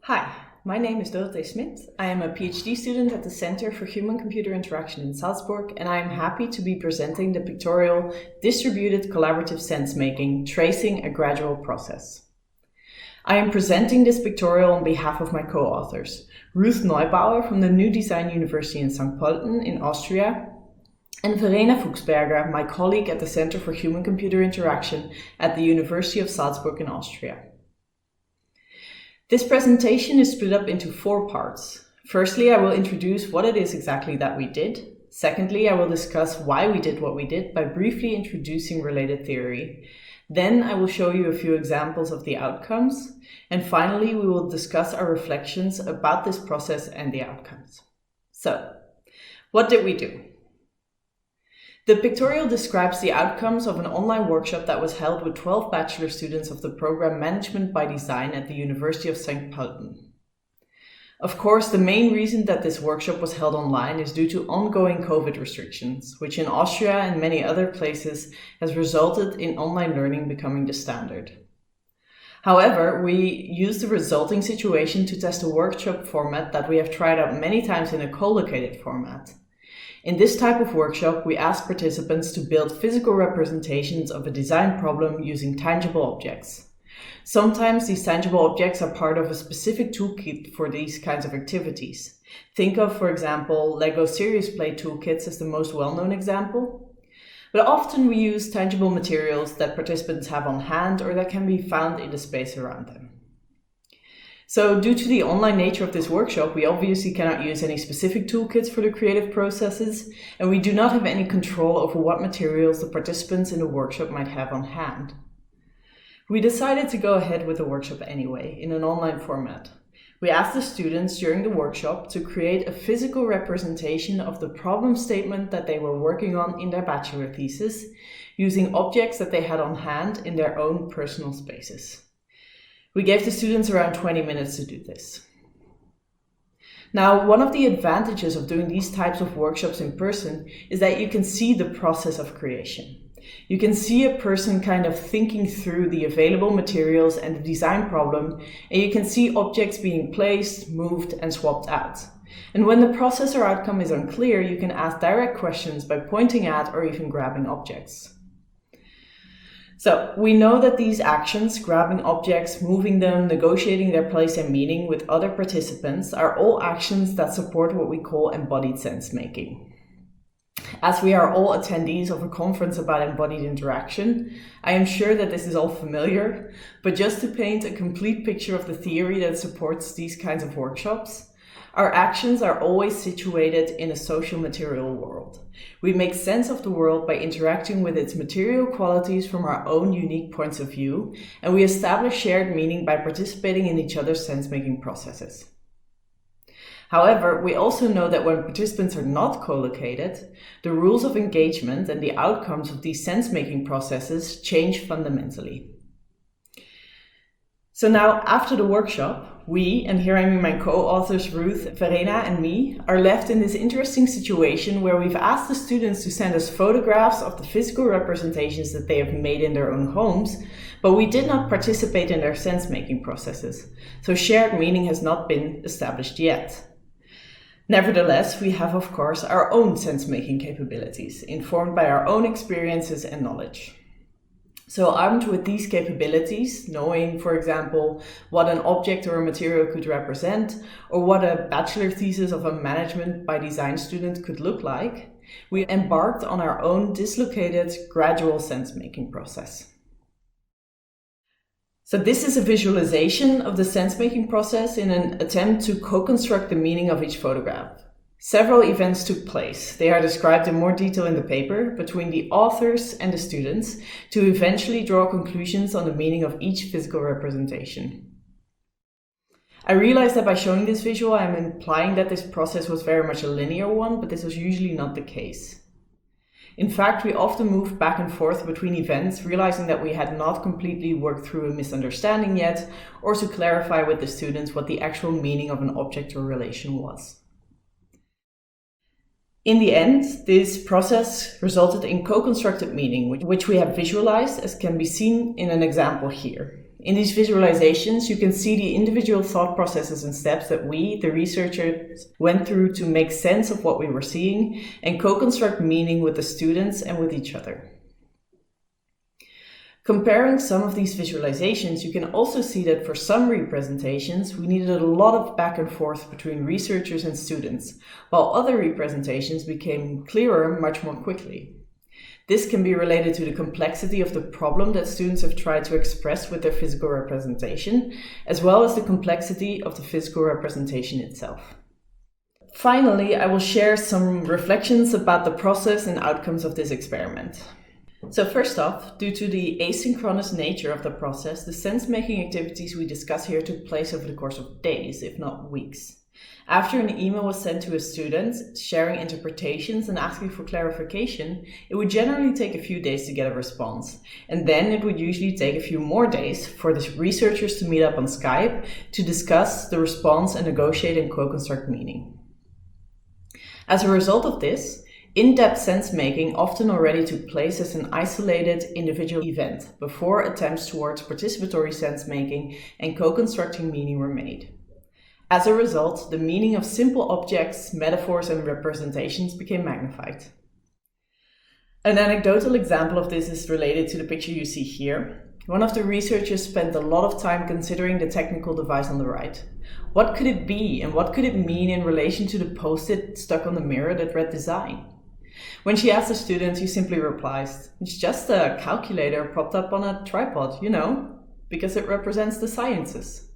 Hi, my name is Dorothé Smit. I am a PhD student at the Center for Human-Computer Interaction in Salzburg, and I am happy to be presenting the pictorial Distributed Collaborative Sensemaking, Tracing a Gradual Process. I am presenting this pictorial on behalf of my co-authors, Ruth Neubauer from the New Design University in St. Pölten in Austria, and Verena Fuchsberger, my colleague at the Center for Human-Computer Interaction at the University of Salzburg in Austria. This presentation is split up into 4 parts. Firstly, I will introduce what it is exactly that we did. Secondly, I will discuss why we did what we did by briefly introducing related theory. Then I will show you a few examples of the outcomes. And finally, we will discuss our reflections about this process and the outcomes. So, what did we do? The pictorial describes the outcomes of an online workshop that was held with 12 bachelor students of the program Management by Design at the University of St. Pölten. Of course, the main reason that this workshop was held online is due to ongoing COVID restrictions, which in Austria and many other places has resulted in online learning becoming the standard. However, we used the resulting situation to test a workshop format that we have tried out many times in a collocated format. In this type of workshop, we ask participants to build physical representations of a design problem using tangible objects. Sometimes these tangible objects are part of a specific toolkit for these kinds of activities. Think of, for example, Lego Serious Play toolkits as the most well-known example. But often we use tangible materials that participants have on hand or that can be found in the space around them. So due to the online nature of this workshop, we obviously cannot use any specific toolkits for the creative processes, and we do not have any control over what materials the participants in the workshop might have on hand. We decided to go ahead with the workshop anyway, in an online format. We asked the students during the workshop to create a physical representation of the problem statement that they were working on in their bachelor thesis, using objects that they had on hand in their own personal spaces. We gave the students around 20 minutes to do this. Now, one of the advantages of doing these types of workshops in person is that you can see the process of creation. You can see a person kind of thinking through the available materials and the design problem, and you can see objects being placed, moved, and swapped out. And when the process or outcome is unclear, you can ask direct questions by pointing at or even grabbing objects. So we know that these actions, grabbing objects, moving them, negotiating their place and meaning with other participants, are all actions that support what we call embodied sensemaking. As we are all attendees of a conference about embodied interaction, I am sure that this is all familiar, but just to paint a complete picture of the theory that supports these kinds of workshops, our actions are always situated in a social material world. We make sense of the world by interacting with its material qualities from our own unique points of view, and we establish shared meaning by participating in each other's sense-making processes. However, we also know that when participants are not collocated, the rules of engagement and the outcomes of these sense-making processes change fundamentally. So now, after the workshop, we, and here I mean my co-authors Ruth, Verena and me, are left in this interesting situation where we've asked the students to send us photographs of the physical representations that they have made in their own homes, but we did not participate in their sense-making processes, so shared meaning has not been established yet. Nevertheless, we have, of course, our own sense-making capabilities, informed by our own experiences and knowledge. So armed with these capabilities, knowing, for example, what an object or a material could represent, or what a bachelor thesis of a management by design student could look like, we embarked on our own dislocated, gradual sense-making process. So this is a visualization of the sense-making process in an attempt to co-construct the meaning of each photograph. Several events took place. They are described in more detail in the paper between the authors and the students to eventually draw conclusions on the meaning of each physical representation. I realize that by showing this visual, I am implying that this process was very much a linear one, but this was usually not the case. In fact, we often moved back and forth between events, realizing that we had not completely worked through a misunderstanding yet, or to clarify with the students what the actual meaning of an object or relation was. In the end, this process resulted in co-constructed meaning, which we have visualized, as can be seen in an example here. In these visualizations, you can see the individual thought processes and steps that we, the researchers, went through to make sense of what we were seeing and co-construct meaning with the students and with each other. Comparing some of these visualizations, you can also see that for some representations, we needed a lot of back and forth between researchers and students, while other representations became clearer much more quickly. This can be related to the complexity of the problem that students have tried to express with their physical representation, as well as the complexity of the physical representation itself. Finally, I will share some reflections about the process and outcomes of this experiment. So first off, due to the asynchronous nature of the process, the sense-making activities we discuss here took place over the course of days, if not weeks. After an email was sent to a student, sharing interpretations and asking for clarification, it would generally take a few days to get a response. And then it would usually take a few more days for the researchers to meet up on Skype to discuss the response and negotiate and co-construct meaning. As a result of this, in-depth sense-making often already took place as an isolated individual event before attempts towards participatory sense-making and co-constructing meaning were made. As a result, the meaning of simple objects, metaphors, and representations became magnified. An anecdotal example of this is related to the picture you see here. One of the researchers spent a lot of time considering the technical device on the right. What could it be and what could it mean in relation to the post-it stuck on the mirror that read design? When she asked the student, he simply replies, "It's just a calculator propped up on a tripod, because it represents the sciences."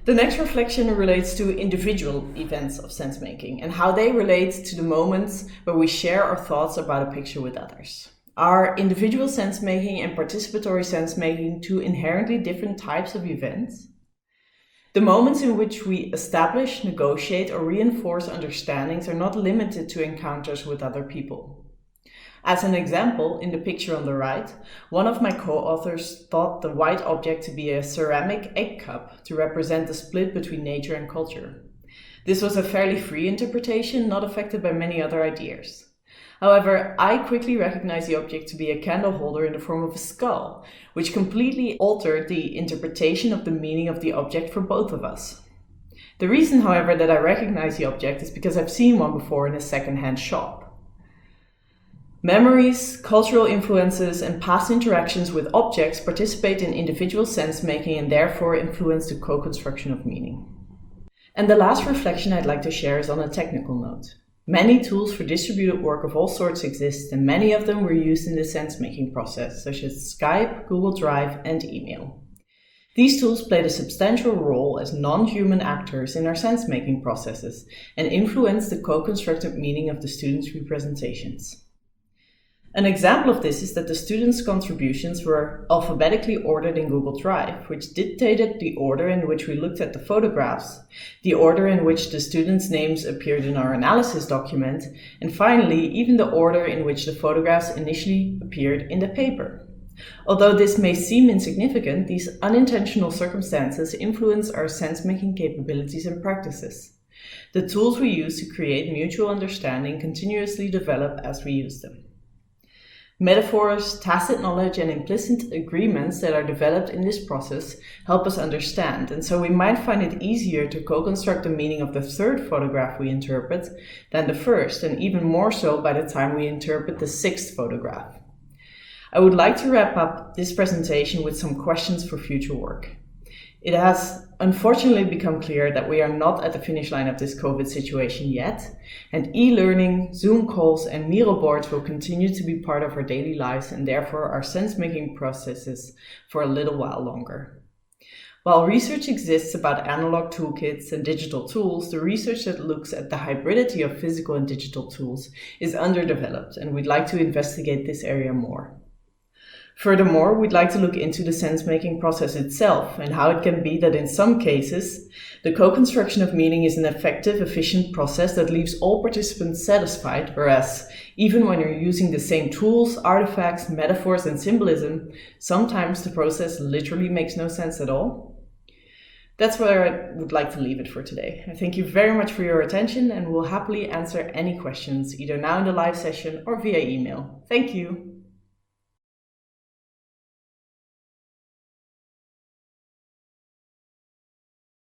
The next reflection relates to individual events of sense-making and how they relate to the moments where we share our thoughts about a picture with others. Are individual sense-making and participatory sense-making two inherently different types of events? The moments in which we establish, negotiate, or reinforce understandings are not limited to encounters with other people. As an example, in the picture on the right, one of my co-authors thought the white object to be a ceramic egg cup to represent the split between nature and culture. This was a fairly free interpretation, not affected by many other ideas. However, I quickly recognized the object to be a candle holder in the form of a skull, which completely altered the interpretation of the meaning of the object for both of us. The reason, however, that I recognize the object is because I've seen one before in a second-hand shop. Memories, cultural influences, and past interactions with objects participate in individual sense-making and therefore influence the co-construction of meaning. And the last reflection I'd like to share is on a technical note. Many tools for distributed work of all sorts exist, and many of them were used in the sense-making process, such as Skype, Google Drive, and email. These tools played a substantial role as non-human actors in our sense-making processes and influenced the co-constructed meaning of the students' representations. An example of this is that the students' contributions were alphabetically ordered in Google Drive, which dictated the order in which we looked at the photographs, the order in which the students' names appeared in our analysis document, and finally, even the order in which the photographs initially appeared in the paper. Although this may seem insignificant, these unintentional circumstances influence our sense-making capabilities and practices. The tools we use to create mutual understanding continuously develop as we use them. Metaphors, tacit knowledge, and implicit agreements that are developed in this process help us understand, and so we might find it easier to co-construct the meaning of the third photograph we interpret than the first, and even more so by the time we interpret the sixth photograph. I would like to wrap up this presentation with some questions for future work. It has unfortunately become clear that we are not at the finish line of this COVID situation yet, and e-learning, Zoom calls, and Miro boards will continue to be part of our daily lives and therefore our sense-making processes for a little while longer. While research exists about analog toolkits and digital tools, the research that looks at the hybridity of physical and digital tools is underdeveloped, and we'd like to investigate this area more. Furthermore, we'd like to look into the sense-making process itself and how it can be that in some cases, the co-construction of meaning is an effective, efficient process that leaves all participants satisfied, whereas even when you're using the same tools, artifacts, metaphors, and symbolism, sometimes the process literally makes no sense at all. That's where I would like to leave it for today. I thank you very much for your attention and will happily answer any questions, either now in the live session or via email. Thank you.